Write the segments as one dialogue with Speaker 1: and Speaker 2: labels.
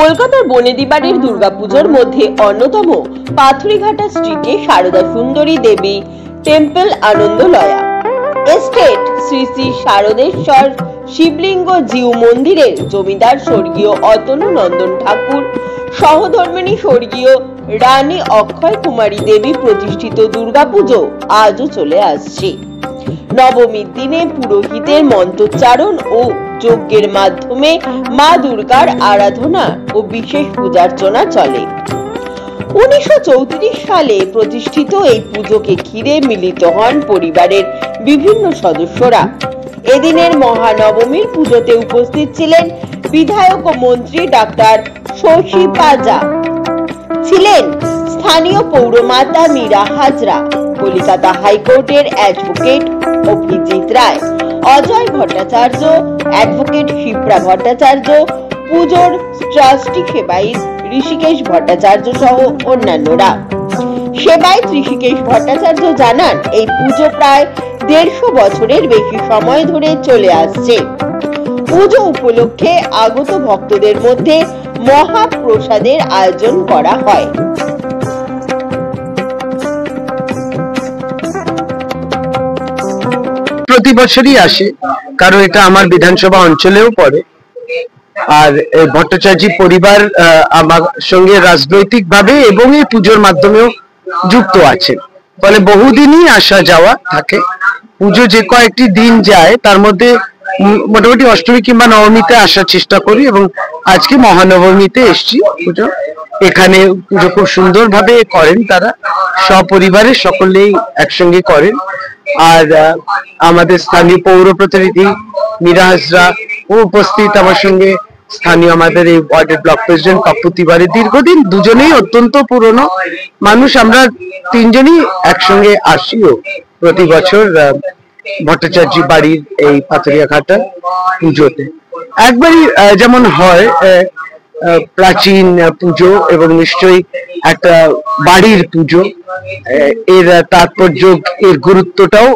Speaker 1: কলকাতার বনেদিবাড়ির দুর্গাপুজোর মধ্যে অন্যতম পাথুরিঘাটা স্ট্রিটে সারদা সুন্দরী দেবী টেম্পল আনন্দলয়া এস্টেট শ্রী শ্রী শারদেশ্বর শিবলিঙ্গ জিউ মন্দিরের জমিদার স্বর্গীয় অতনু নন্দন ঠাকুর সহধর্মিণী স্বর্গীয় রানী অক্ষয় কুমারী দেবী প্রতিষ্ঠিত দুর্গাপুজো আজও চলে আসছে। নবমীর দিনে পুরোহিতের মন্ত্রোচ্চারণ ও যজ্ঞের মাধ্যমে মা দুর্গার আরাধনা ও বিশেষ পূজার্চনা চলে। 1934 সালে প্রতিষ্ঠিত এই পুজোকে ঘিরে মিলিত হন পরিবারের বিভিন্ন সদস্যরা। এদিনের মহানবমীর পুজোতে উপস্থিত ছিলেন বিধায়ক ও মন্ত্রী ডাক্তার শশী পাজা, ছিলেন স্থানীয় পৌরমাতা মীরা হাজরা, কলকাতা হাইকোর্টের অ্যাডভোকেট অভিজিৎ রায়, অজয় ভট্টাচার্য, অ্যাডভোকেট শিপ্রা ভট্টাচার্য, পুজোর ট্রাস্টি সেবায়িত ঋষিকেশ ভট্টাচার্য সহ অন্যান্যরা। সেবায়িত ঋষিকেশ ভট্টাচার্য জানান, এই পুজো প্রায় 150 বছরের বেশি সময় ধরে চলে আসছে। পুজো উপলক্ষে আগত ভক্তদের মধ্যে মহাপ্রসাদের আয়োজন করা হয়।
Speaker 2: প্রতি বছরই আসে, কারণ এটা আমার বিধানসভা অঞ্চলেও পড়ে। আর ভট্টাচার্য পরিবার আমার সঙ্গে রাজনৈতিক ভাবে এবং এই পুজোর মাধ্যমেও যুক্ত আছে, ফলে বহুদিনই আসা যাওয়া থাকে। পুজো যে কয়েকটি দিন যায় তার মধ্যে মোটামুটি অষ্টমী কিংবা নবমীতে আসার চেষ্টা করি, এবং আজকে মহানবমীতে এসছি। পুজো এখানে পুজো খুব সুন্দর ভাবে করেন, তারা সপরিবারে সকলেই একসঙ্গে করেন। আর আমাদের স্থানীয় পৌর প্রতিনিধি মীরা হাজরা উপস্থিত, আমার সঙ্গে স্থানীয় আমাদের এই ওয়ার্ডের ব্লক প্রেসিডেন্ট পাপ্পু তিওয়ারি, দীর্ঘদিন দুজনেই অত্যন্ত পুরনো মানুষ। আমরা তিনজনই একসঙ্গে আসিও প্রতি বছর ভট্টাচার্য বাড়ির এই পাথুরিয়াঘাটা পুজোতে। একবারই যেমন হয় প্রাচীন পুজো এবং নিশ্চয়ই একটা বাড়ির পুজো, এর তাৎপর্য, এর গুরুত্বটাও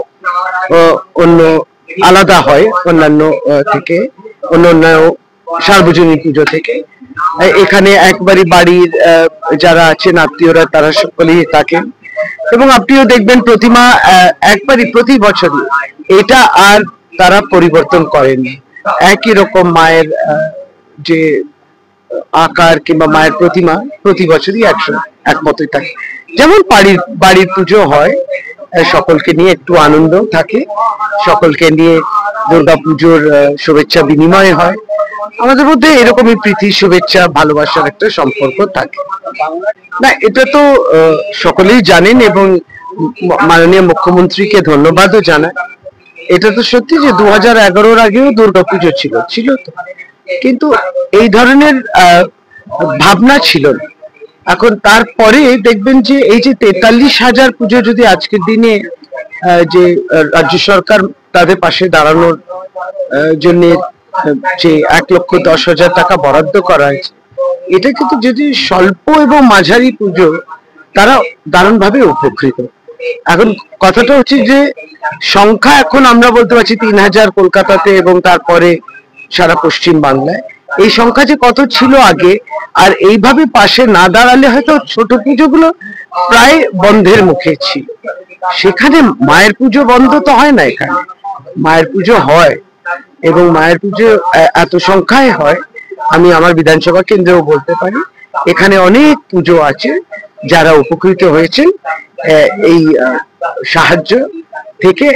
Speaker 2: অন্য আলাদা হয় অন্যান্য থেকে, অন্য সার্বজনীন পুজো থেকে। এখানে একবারই বাড়ির যারা আছেন আত্মীয়রা তারা সকলেই থাকেন, এবং আপনিও দেখবেন প্রতিমা একবারই প্রতি বছরই, এটা আর তারা পরিবর্তন করেন। একই রকম মায়ের যে আকার কিংবা মায়ের প্রতিমা প্রতি বছরই একমতই থাকে। যেমন বাড়ির পুজো হয়, সকলকে নিয়ে একটু আনন্দ থাকে, সকলকে নিয়ে দুর্গাপুজোর শুভেচ্ছা বিনিময় হয়। আমাদের মধ্যে এরকমই প্রীতি, শুভেচ্ছা, ভালোবাসার একটা সম্পর্ক থাকে। না, এটা তো সকলেই জানেন এবং মাননীয় মুখ্যমন্ত্রীকে ধন্যবাদও জানায়। এটা তো সত্যি যে 2011-র আগেও দুর্গাপুজো ছিল তো, কিন্তু এই ধরনের ভাবনা ছিল না। এখন তারপরে দেখবেন যে এই যে 43,000 পুজো যদি আজকের দিনে যে রাজ্য সরকার তাদের পাশে দাঁড়ানোর জন্য যে 1,10,000 টাকা বরাদ্দ করা হয়েছে, এটা কিন্তু যদি স্বল্প এবং মাঝারি পুজো, তারা দারুণভাবে উপকৃত। এখন কথাটা হচ্ছে যে সংখ্যা এখন আমরা বলতে পারছি 3,000 কলকাতাতে এবং তারপরে সারা পশ্চিম বাংলায়। এই সংখ্যা যে কত ছিল আগে, আর এইভাবে পাশে না দাঁড়ালে হয়তো ছোট পুজোগুলো প্রায় বন্ধের মুখে ছিল। সেখানে মায়ের পুজো বন্ধ তো হয় না, এখানে মায়ের পুজো হয়, এবং মায়ের পুজো এত সংখ্যায় হয় আমি আমার বিধানসভা কেন্দ্রেও বলতে পারি। এখানে অনেক পুজো আছে যারা উপকৃত হয়েছেন এই সাহায্য থেকে,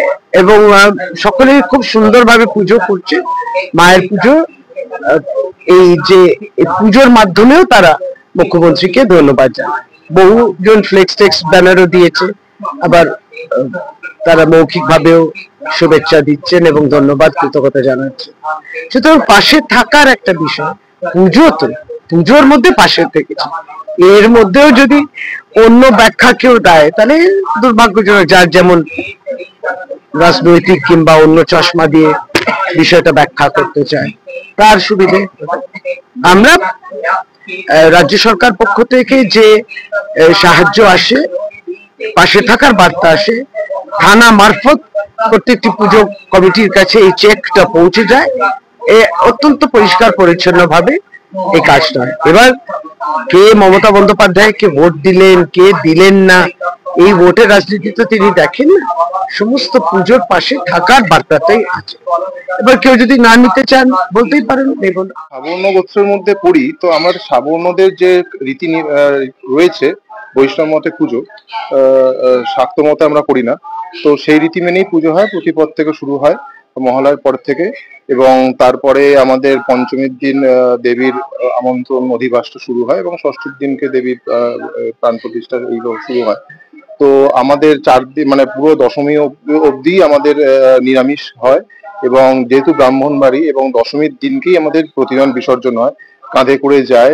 Speaker 2: এবং সকলে খুব সুন্দরভাবে পুজো করছে। মায়ের পুজো, এই যে পুজোর মাধ্যমেও তারা মুখ্যমন্ত্রীকে ধন্যবাদ জানায়। বহুজন ফ্লেক্স টেক্স ব্যানারও দিয়েছে, আবার তারা মৌখিক ভাবেও শুভেচ্ছা দিচ্ছেন এবং ধন্যবাদ, কৃতজ্ঞতা জানাচ্ছেন। সুতরাং পাশে থাকার একটা বিষয়, পুজো তো পুজোর মধ্যে পাশে থেকেছে। এর মধ্যেও যদি অন্য ব্যাখ্যা কেউ দেয় তাহলে দুর্ভাগ্যজনক, যার যেমন রাজনৈতিক কিংবা অন্য চশমা দিয়ে বিষয়টা ব্যাখ্যা করতে চায় তার সুবিধে। আমরা রাজ্য সরকার পক্ষ থেকে যে সাহায্য আসে, পাশে থাকার বার্তা আসে, থানা মারফত প্রত্যেকটি পুজো কমিটির কাছে এই চেকটা পৌঁছে যায়। অত্যন্ত পরিষ্কার পরিচ্ছন্ন ভাবে এই কাজটা হয়। এবার কে মমতা বন্দ্যোপাধ্যায়কে ভোট দিলেন, কে দিলেন না, এই ভোটের রাজনীতি তো তিনি দেখেন না। সমস্ত পুজোর পাশে থাকার বার্তাটাই আছে। এবার কেউ যদি না নিতে চান বলতেই পারেন, দেখুন
Speaker 3: সাবর্ণ গোত্রের মধ্যে পড়ি, তো আমার সাবর্ণদের যে রীতি রয়েছে বৈষ্ণব মতে পুজো, শাক্ত মতে আমরা করি না, তো সেই রীতি মেনেই পুজো হয়। প্রতিপদ থেকে শুরু হয় মহালয়ার পর থেকে, এবং তারপরে আমাদের পঞ্চমীর দিন দেবীর আমন্ত্রণ অধিবাসটা শুরু হয়, এবং ষষ্ঠীর দিনকে দেবীর প্রাণ প্রতিষ্ঠা এইভাবে শুরু হয়। তো আমাদের 4 দিন মানে পুরো দশমী অবধি আমাদের নিরামিষ হয়, এবং যেহেতু ব্রাহ্মণ বাড়ি, এবং দশমীর দিনকেই আমাদের প্রতিমা বিসর্জন হয়, কাঁধে করে যায়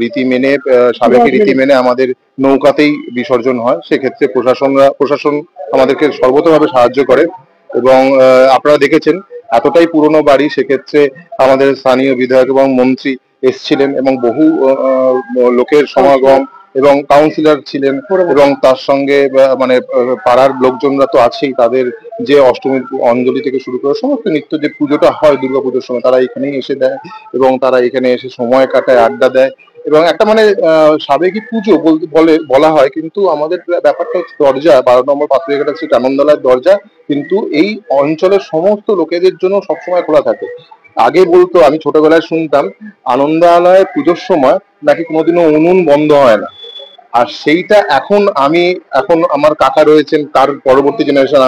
Speaker 3: রীতি মেনে, সাবেকি রীতি মেনে আমাদের নৌকাতেই বিসর্জন হয়। সেক্ষেত্রে প্রশাসন আমাদেরকে সর্বতভাবে সাহায্য করে, এবং আপনারা দেখেছেন এতটাই পুরনো বাড়ি, সেক্ষেত্রে আমাদের স্থানীয় বিধায়ক এবং মন্ত্রী এসছিলেন, এবং বহু লোকের সমাগম, এবং কাউন্সিলর ছিলেন, এবং তার সঙ্গে মানে পাড়ার লোকজনরা তো আছেই, তাদের যে অষ্টমীর অঞ্জলি থেকে শুরু করে সমস্ত নিত্য যে পুজোটা হয় দুর্গাপুজোর সময়, তারা এখানেই এসে দেয়, এবং তারা এখানে এসে সময় কাটায়, আড্ডা দেয়, এবং একটা মানে সাবেকি পুজো বলা হয়, কিন্তু আমাদের ব্যাপারটা হচ্ছে দরজা 12 নম্বর পাথরিঘাটা স্ট্রিট আনন্দালয়ের দরজা কিন্তু এই অঞ্চলের সমস্ত লোকেদের জন্য সবসময় খোলা থাকে। আগে বলতো, আমি ছোটবেলায় শুনতাম আনন্দালয়ে পুজোর সময় নাকি কোনোদিনও উনুন বন্ধ হয় না, আর সেইটা এখন আমার কাকা রয়েছেন, তার পরবর্তী জেনারেশন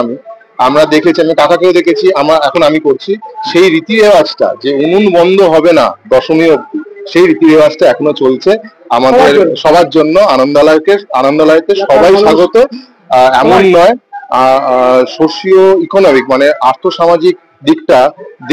Speaker 3: আমরা দেখেছি, আমি কাকাকেও দেখেছি, আমি করছি সেই রীতি রেওয়াজটা, যে উনুন বন্ধ হবে না দশমী অব্দি, সেই রীতি রেওয়াজটা এখনো চলছে আমাদের সবার জন্য। আনন্দালয়তে সবাই স্বাগত। এমন নয়, সোশিও ইকোনমিক মানে আর্থসামাজিক দিকটা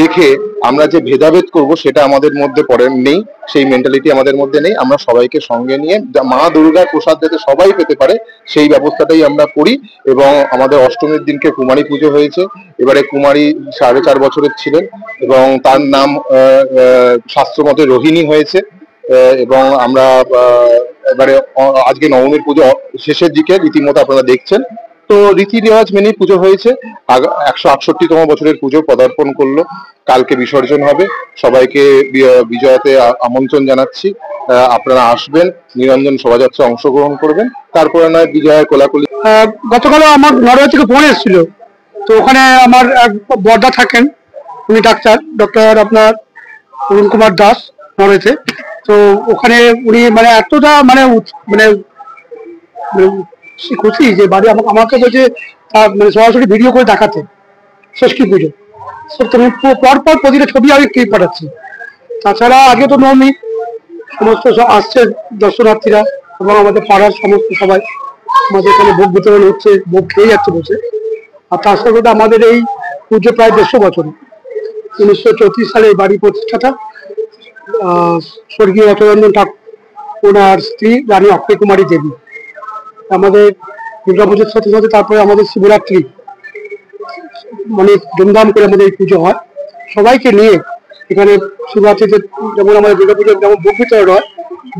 Speaker 3: দেখে আমরা যে ভেদাভেদ করব সেটা আমাদের মধ্যে নেই, সেই মেন্টালিটি আমাদের মধ্যে নেই। আমরা সবাইকে সঙ্গে নিয়ে মা দুর্গার প্রসাদ যাতে সবাই পেতে পারে সেই ব্যবস্থাটাই আমরা করি। এবং আমাদের অষ্টমীর দিনকে কুমারী পুজো হয়েছে। এবারে কুমারী 4.5 বছরের ছিলেন, এবং তার নাম শাস্ত্রমতে রোহিণী হয়েছে। এবং আমরা এবারে আজকে নবমীর পুজো শেষের দিকে রীতিমতো আপনারা দেখছেন, তো রীতি রেওয়াজ মেনেই পুজো হয়েছে। 168তম বছরের পুজো পদার্পণ করলো, কালকে বিসর্জন হবে। সবাইকে বিজয়াতে আমন্ত্রণ জানাচ্ছি, আপনারা আসবেন, নিরঞ্জন শোভাযাত্রা অংশগ্রহণ করবেন, তারপরে নয় বিজয়ের কোলাকুলি।
Speaker 4: গতকাল আমার নরওয়ে থেকে ফোন এসেছিল, তো ওখানে আমার এক বর্দা থাকেন, উনি ডক্টর আপনার অরুণ কুমার দাস নরওয়েতে। তো ওখানে উনি মানে এতটা মানে খুশি যে বাড়ি আমাকে বলছে মানে সরাসরি ভিডিও করে দেখাতে ষষ্ঠী পুজো। তুমি পরপর প্রতিটা ছবি আমি ক্লিপ পাঠাচ্ছি। তাছাড়া আগে তো নবমী, সমস্ত আসছে দর্শনার্থীরা, এবং আমাদের পাড়ার সমস্ত সবাই আমাদের এখানে ভোগ বিতরণ হচ্ছে, ভোগ খেয়ে যাচ্ছে বসে। আর তার সাথে আমাদের এই পুজো প্রায় 150 বছর। 1934 সালে এই বাড়ি প্রতিষ্ঠাতা স্বর্গীয় অচরঞ্জন ঠাকুর, ওনার স্ত্রী রানী অক্ষয় কুমারী দেবী। আমাদের দুর্গাপুজোর সাথে সাথে তারপরে আমাদের শিবরাত্রি মানে ধুমধাম করে আমাদের এই পুজো হয়। সবাইকে নিয়ে এখানে শিবরাত্রিতে যেমন আমাদের দুর্গাপুজোর যেমন ভোগ বিতরণ হয়,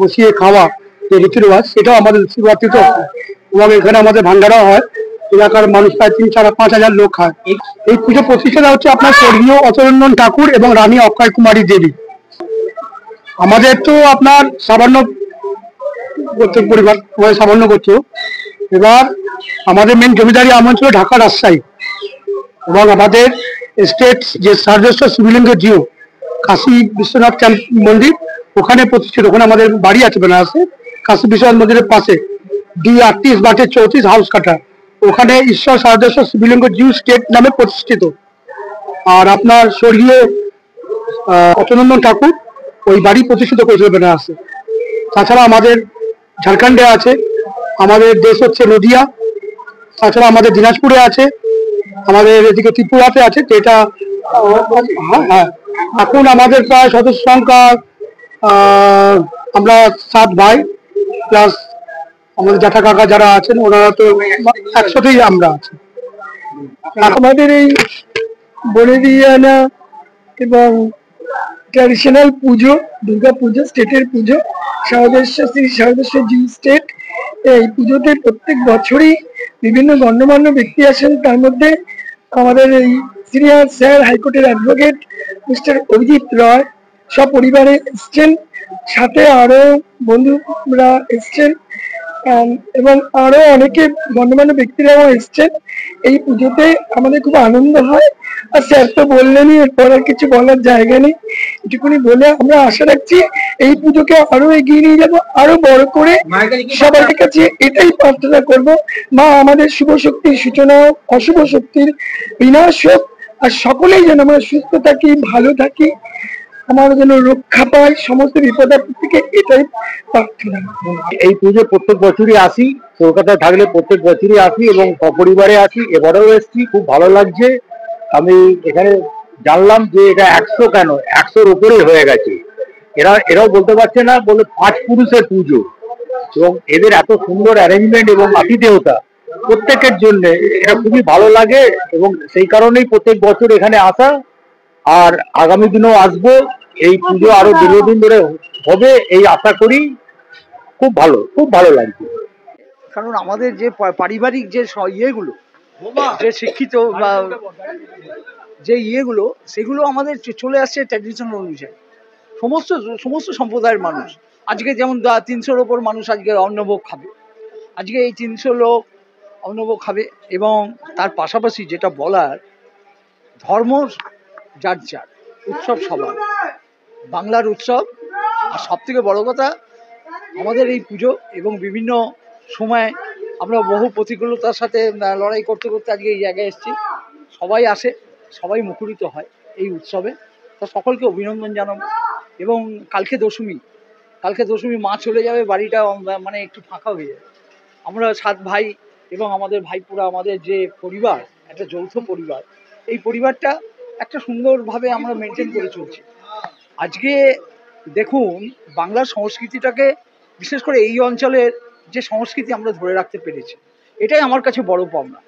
Speaker 4: বসিয়ে খাওয়া যে রীতি রেওয়াজ, সেটাও আমাদের শিবরাত্রিতে হয়। এবং এখানে আমাদের ভান্ডারাও হয়, এলাকার মানুষ প্রায় 3-4-5 হাজার লোক খায়। এই পুজো প্রতিষ্ঠাতা হচ্ছে আপনার স্বর্গীয় অচরঞ্জন ঠাকুর এবং রানী অক্ষয় কুমারী দেবী। আমাদের তো আপনার সামান্য পরিবার, সামান্য করছো। এবার আমাদের মেন জমিদারি আমল ছিল ঢাকা রাজশাহী, এবং আমাদের স্টেট যে সার্জস্ব শিবলিঙ্গ জিও কাশী বিশ্বনাথ মন্দির ওখানে প্রতিষ্ঠিত। ওখানে আমাদের বাড়ি আছে বেনারসে, কাশী বিশ্বনাথ মন্দিরের পাশে D38/34 হাউস কাটা, ওখানে ঈশ্বর সার্জস্ব শিবলিঙ্গ জিও স্টেট নামে প্রতিষ্ঠিত। আর আপনার স্বর্গীয় অচরঞ্জন ঠাকুর ওই বাড়ি প্রতিষ্ঠিত করেছিল বেনারসে। তাছাড়া আমাদের ঝাড়খণ্ডে আছে, আমাদের দেশ হচ্ছে নদিয়া, তাছাড়া আমাদের দিনাজপুরে আছে, আমাদের এদিকে ত্রিপুরাতে আছে। এটা হ্যাঁ, এখন আমাদের প্রায় সদস্য সংখ্যা আমরা 7 ভাই প্লাস আমাদের জ্যাঠা কাকা যারা আছেন ওনারা, তো একসাথেই আমরা আছি। আমাদের এই বনেদিয়ানা এবং ট্র্যাডিশনাল পুজো, দুর্গা পুজো, স্টেটের পুজো, শ্রী সারদেশ্বর জিউ স্টেট। এই পুজোতে প্রত্যেক বছরই বিভিন্ন গণ্যমান্য ব্যক্তি আসেন, তার মধ্যে আমাদের এই সিনিয়র স্যার হাইকোর্টের অ্যাডভোকেট মিস্টার অভিজিৎ রয় সপরিবারে এসছেন। সাথে আরো বন্ধুরা এসছেন এবং আরো অনেকে গণ্যমান্য ব্যক্তিরাও এসছেন। এই পুজোতে আমাদের খুব আনন্দ হয়। আর স্যার তো বললেনই, এরপর আর কিছু বলার জায়গা নেই। এটুকুনি বলে আমরা আশা রাখছি এই পুজোকে আরো এগিয়ে নিয়ে যাবো, আরো বড় করে। সবার কাছে এটাই প্রার্থনা করব, মা আমাদের শুভ শক্তির সূচনা হোক, অশুভ শক্তির বিনাশ হোক, আর সকলেই যেন আমরা সুস্থ থাকি, ভালো থাকি, আমার যেন রক্ষা পাই সমস্ত বিপদ আপদ থেকে, এটাই প্রার্থনা।
Speaker 5: এই পুজো প্রত্যেক বছরই আসি, কলকাতায় থাকলে প্রত্যেক বছরই আসি এবং সপরিবারে আসি। এবারেও এসেছি, খুব ভালো লাগছে। আমি এখানে জানলাম যে এটা 100 কেন 100-র উপরেই হয়ে গেছে। এরাও বলতে পারছে না, বলে 5 পুরুষের পুজো, এবং এদের এত সুন্দর অ্যারেঞ্জমেন্ট এবং আতিথেয়তা প্রত্যেকের জন্য, এটা খুবই ভালো লাগে এবং সেই কারণেই প্রত্যেক বছর এখানে আসা। আর আগামী দিনেও আসবো। এই পুজো আরো দীর্ঘদিন ধরে হবে এই আশা করি। খুব ভালো লাগছে।
Speaker 6: কারণ আমাদের যে পারিবারিক যে ইয়েগুলো, যে শিক্ষিত বা যে ইয়েগুলো, সেগুলো আমাদের চলে আসছে ট্র্যাডিশন অনুযায়ী। সমস্ত সম্প্রদায়ের মানুষ আজকে, যেমন 300-র ওপর মানুষ আজকে অন্নভোগ খাবে। আজকে এই 300 লোক অন্নভোগ খাবে। এবং তার পাশাপাশি যেটা বলার, ধর্ম যার যার, উৎসব সবার, বাংলার উৎসব। আর সব থেকে বড় কথা, আমাদের এই পুজো এবং বিভিন্ন সময় আমরা বহু প্রতিকূলতার সাথে লড়াই করতে করতে আজকে এই জায়গায় এসেছি। সবাই আসে, সবাই মুখরিত হয় এই উৎসবে। তো সকলকে অভিনন্দন জানাবো। এবং কালকে দশমী মা চলে যাবে, বাড়িটা মানে একটু ফাঁকা হয়ে যাবে। আমরা 7 ভাই এবং আমাদের ভাইপুরা, আমাদের যে পরিবার, একটা যৌথ পরিবার, এই পরিবারটা একটা সুন্দরভাবে আমরা মেনটেন করে চলছি। আজকে দেখুন, বাংলার সংস্কৃতিটাকে, বিশেষ করে এই অঞ্চলের যে সংস্কৃতি আমরা ধরে রাখতে পেরেছি, এটাই আমার কাছে বড় পাওনা।